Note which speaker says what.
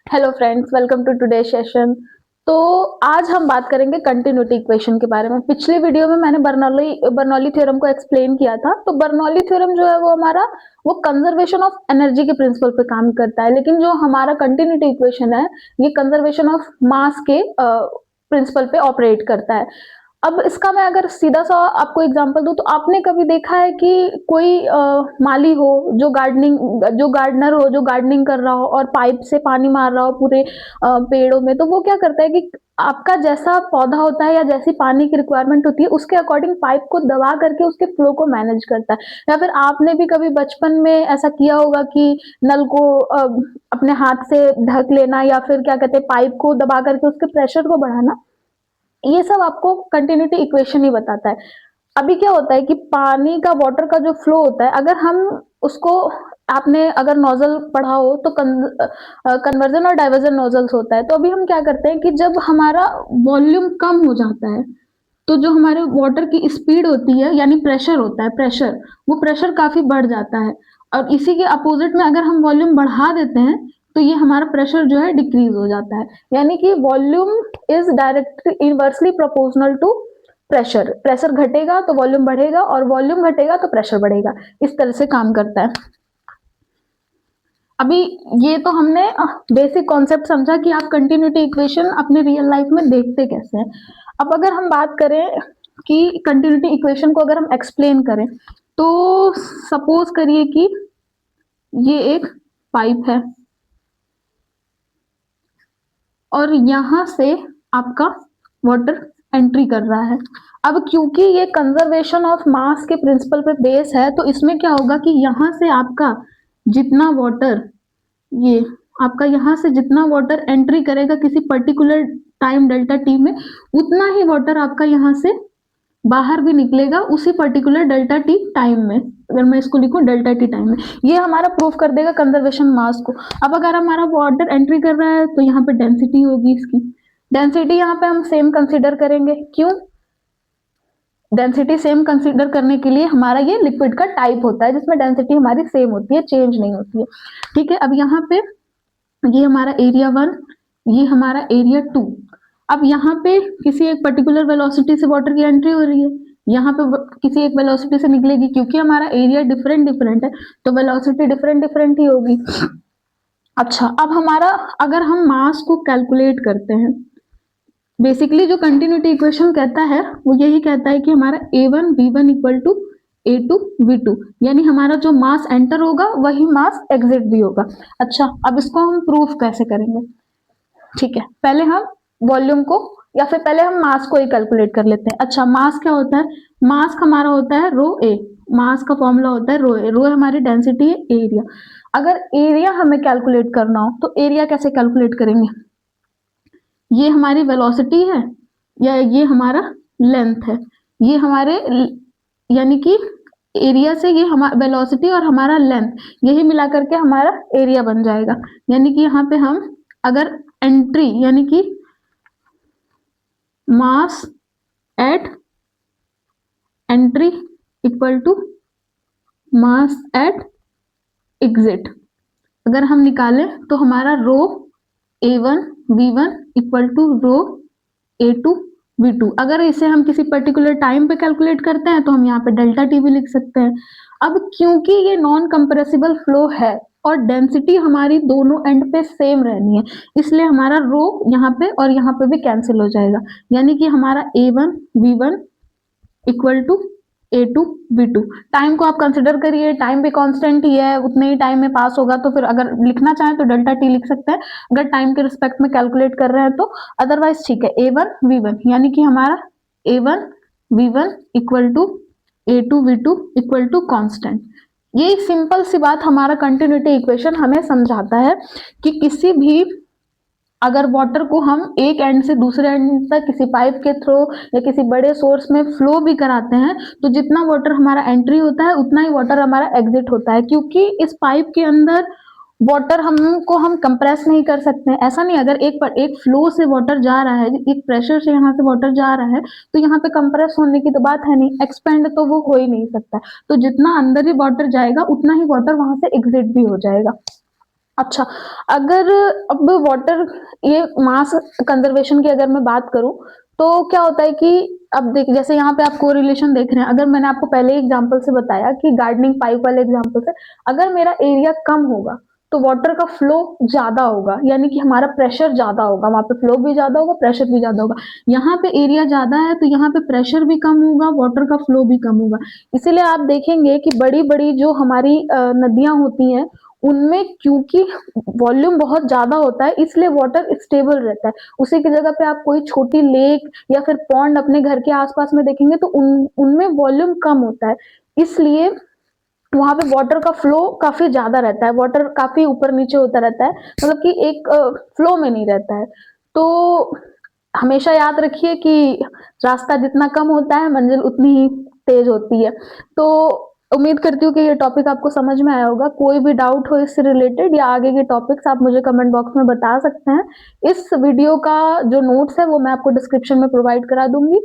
Speaker 1: Hello friends, welcome to today session. तो आज हम बात करेंगे कंटिन्यूटी इक्वेशन के बारे में। पिछली वीडियो में मैंने बर्नौली थ्योरम को एक्सप्लेन किया था। तो बर्नौली थ्योरम जो है वो कंजर्वेशन ऑफ एनर्जी के प्रिंसिपल पे काम करता है, लेकिन जो हमारा कंटिन्यूटी इक्वेशन है ये कंजर्वेशन ऑफ मास के प्रिंसिपल पे ऑपरेट करता है। अब इसका मैं अगर सीधा सा आपको एग्जांपल दूं, तो आपने कभी देखा है कि कोई माली हो जो गार्डनर हो, जो गार्डनिंग कर रहा हो और पाइप से पानी मार रहा हो पूरे पेड़ों में, तो वो क्या करता है कि आपका जैसा पौधा होता है या जैसी पानी की रिक्वायरमेंट होती है उसके अकॉर्डिंग पाइप को दबा करके उसके फ्लो को मैनेज करता है। या फिर आपने भी कभी बचपन में ऐसा किया होगा कि नल को अपने हाथ से ढक लेना या फिर क्या कहते हैं पाइप को दबा करके उसके प्रेशर को बढ़ाना। ये सब आपको कंटिन्यूटी इक्वेशन ही बताता है। अभी क्या होता है कि पानी का वाटर का जो फ्लो होता है, अगर हम उसको आपने अगर नोजल पढ़ा हो तो कन्वर्जन और डाइवर्जन नोजल्स होता है। तो अभी हम क्या करते हैं कि जब हमारा वॉल्यूम कम हो जाता है तो जो हमारे वाटर की स्पीड होती है यानी प्रेशर होता है, वो प्रेशर काफी बढ़ जाता है। और इसी के अपोजिट में अगर हम वॉल्यूम बढ़ा देते हैं तो ये हमारा प्रेशर जो है डिक्रीज हो जाता है। यानी कि volume is directly inversely proportional to pressure. Pressure घटेगा तो वॉल्यूम बढ़ेगा और वॉल्यूम घटेगा तो प्रेशर बढ़ेगा। इस तरह से काम करता है। अभी ये तो हमने बेसिक कॉन्सेप्ट समझा कि आप कंटिन्यूटी इक्वेशन अपने रियल लाइफ में देखते कैसे हैं। अब अगर हम बात करें कि कंटिन्यूटी इक्वेशन को अगर हम एक्सप्लेन करें, तो सपोज करिए कि ये एक पाइप है और यहां से आपका वाटर एंट्री कर रहा है। अब क्योंकि ये कंजर्वेशन ऑफ मास के प्रिंसिपल पे बेस है, तो इसमें क्या होगा कि यहां से आपका जितना वाटर ये आपका यहाँ से जितना वाटर एंट्री करेगा किसी पर्टिकुलर टाइम डेल्टा टी में, उतना ही वाटर आपका यहाँ से बाहर भी निकलेगा उसी पर्टिकुलर डेल्टा टी टाइम में। अगर मैं इसको लिखूं डेल्टा टी टाइम में, ये हमारा प्रूफ कर देगा कंजर्वेशन मास को। अब अगर हमारा वाटर एंट्री कर रहा है तो यहाँ पे डेंसिटी होगी, इसकी डेंसिटी यहाँ पे हम सेम कंसिडर करेंगे। क्यों? डेंसिटी सेम कंसीडर करने के लिए हमारा ये लिक्विड का टाइप होता है जिसमें डेंसिटी हमारी सेम होती है, चेंज नहीं होती है। ठीक है, अब यहाँ पे ये हमारा एरिया 1, ये हमारा एरिया 2। अब यहाँ पे किसी एक पर्टिकुलर वेलोसिटी से वाटर की एंट्री हो रही है, यहाँ पे किसी एक वेलोसिटी से निकलेगी। क्योंकि हमारा एरिया डिफरेंट डिफरेंट है तो वेलोसिटी डिफरेंट डिफरेंट ही होगी। अच्छा, अब हमारा अगर हम मास को कैलकुलेट करते हैं, बेसिकली जो कंटिन्यूटी इक्वेशन कहता है वो यही कहता है कि हमारा a1 v1 equal to a2 v2, यानी हमारा जो मास एंटर होगा वही मास एग्जिट भी होगा। अच्छा, अब इसको हम प्रूफ कैसे करेंगे? ठीक है, पहले हम वॉल्यूम को या फिर पहले हम मास को ही कैलकुलेट कर लेते हैं। अच्छा, मास क्या होता है? मास हमारा होता है रो ए। मास का फॉर्मूला होता है रो ए। रो हमारी डेंसिटी है, एरिया। अगर एरिया हमें कैलकुलेट करना हो तो एरिया कैसे कैलकुलेट करेंगे? ये हमारी वेलोसिटी है या ये हमारा लेंथ है, ये हमारे यानी कि एरिया से ये हमारा वेलोसिटी और हमारा लेंथ यही मिला करके हमारा एरिया बन जाएगा। यानी कि यहाँ पे हम अगर एंट्री यानी कि mass at entry equal to mass at exit अगर हम निकालें तो हमारा रो a1 v1 equal to row a2 v2। अगर इसे हम किसी पर्टिकुलर टाइम पे कैलकुलेट करते हैं तो हम यहाँ पे डेल्टा टी भी लिख सकते हैं। अब क्योंकि ये नॉन कंप्रेसिबल फ्लो है और डेंसिटी हमारी दोनों एंड पे सेम रहनी है, इसलिए हमारा रो यहाँ पे और यहाँ पे भी कैंसिल हो जाएगा। यानी कि हमारा a1 v1 equal to a2 b2। Time को आप कंसिडर करिए, टाइम भी कांस्टेंट ही है, उतने ही टाइम में पास होगा। तो फिर अगर लिखना चाहें तो डेल्टा टी लिख सकते हैं अगर टाइम के रिस्पेक्ट में कैलकुलेट कर रहे हैं तो। अदरवाइज ठीक है, a1 v1 यानी कि हमारा a1 v1 equal to a2 v2 equal to constant. ये सिंपल सी बात हमारा कंटिन्यूटी इक्वेशन हमें समझाता है कि किसी भी अगर वाटर को हम एक एंड से दूसरे एंड तक किसी पाइप के थ्रू या किसी बड़े सोर्स में फ्लो भी कराते हैं तो जितना वाटर हमारा एंट्री होता है उतना ही वाटर हमारा एग्जिट होता है। क्योंकि इस पाइप के अंदर वाटर हम कंप्रेस नहीं कर सकते हैं। ऐसा नहीं, अगर एक फ्लो से वाटर जा रहा है, एक प्रेशर से यहाँ से वाटर जा रहा है तो यहाँ पे कंप्रेस होने की तो बात है नहीं, एक्सपेंड तो वो हो ही नहीं सकता। तो जितना अंदर ही वाटर जाएगा उतना ही वाटर वहां से एग्जिट भी हो जाएगा। अच्छा, अगर अब वाटर ये मास कंज़र्वेशन की अगर मैं बात करूँ, तो क्या होता है कि अब देखिए जैसे यहाँ पे आप कोरिलेशन देख रहे हैं, अगर मैंने आपको पहले ही एग्ज़ाम्पल से बताया कि गार्डनिंग पाइप वाले एग्ज़ाम्पल से, अगर मेरा एरिया कम होगा, तो वाटर का फ्लो ज़्यादा होगा, यानी कि हमारा प्रेशर ज़्यादा होगा, वहाँ पे फ्लो भी ज़्यादा होगा, प्रेशर भी ज़्यादा होगा। यहाँ पे एरिया ज़्यादा है, तो यहाँ पे प्रेशर भी कम होगा, वाटर का फ्लो भी कम होगा। इसीलिए आप देखेंगे कि बड़ी-बड़ी जो हमारी नदियाँ होती हैं, उनमें क्योंकि वॉल्यूम बहुत ज़्यादा होता है, इसलिए वाटर स्टेबल रहता है। उसी की जगह पे आप कोई छोटी लेक या फिर पॉन्ड अपने घर के आस-पास में देखेंगे तो उनमें वॉल्यूम कम होता है। इसलिए वहाँ पे वाटर का फ्लो काफ़ी ज़्यादा रहता है, वाटर काफ़ी ऊपर-नीचे होता रहता है, मतलब कि एक फ्लो में नहीं रहता है। तो हमेशा याद रखिए कि रास्ता जितना कम होता है, मंज़िल उतनी ही तेज़ होती है। तो उम्मीद करती हूँ कि ये टॉपिक आपको समझ में आया होगा। कोई भी डाउट हो इससे रिलेटेड या आगे के टॉपिक्स आप मुझे कमेंट बॉक्स में बता सकते हैं। इस वीडियो का जो नोट्स है वो मैं आपको डिस्क्रिप्शन में प्रोवाइड करा दूँगी।